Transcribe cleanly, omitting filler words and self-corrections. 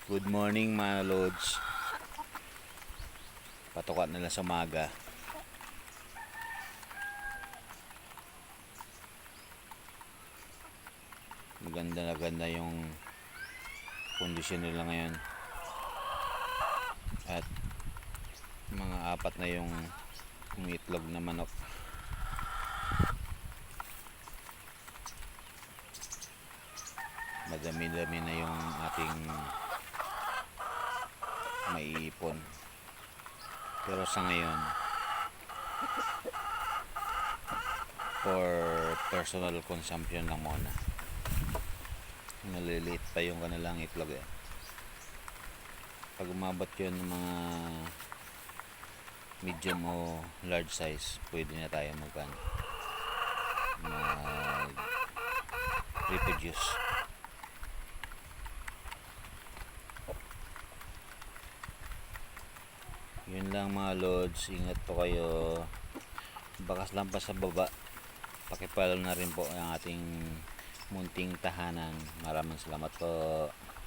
Good morning mga lods. Patukat nila sa umaga. Maganda yung kondisyon nila ngayon. At mga apat na yung umiitlog na manok. Madami-dami na yung ating maiipon. Pero sa ngayon, for personal consumption lang muna. Maliliit pa yung kanilang itlog eh. Pag umabot yun ng mga medium o large size, pwede na tayo mag reproduce. Yun lang mga lods, ingat po kayo. Bakas lang pa sa baba. Pakipalo na rin po ang ating munting tahanan. Maraming salamat po.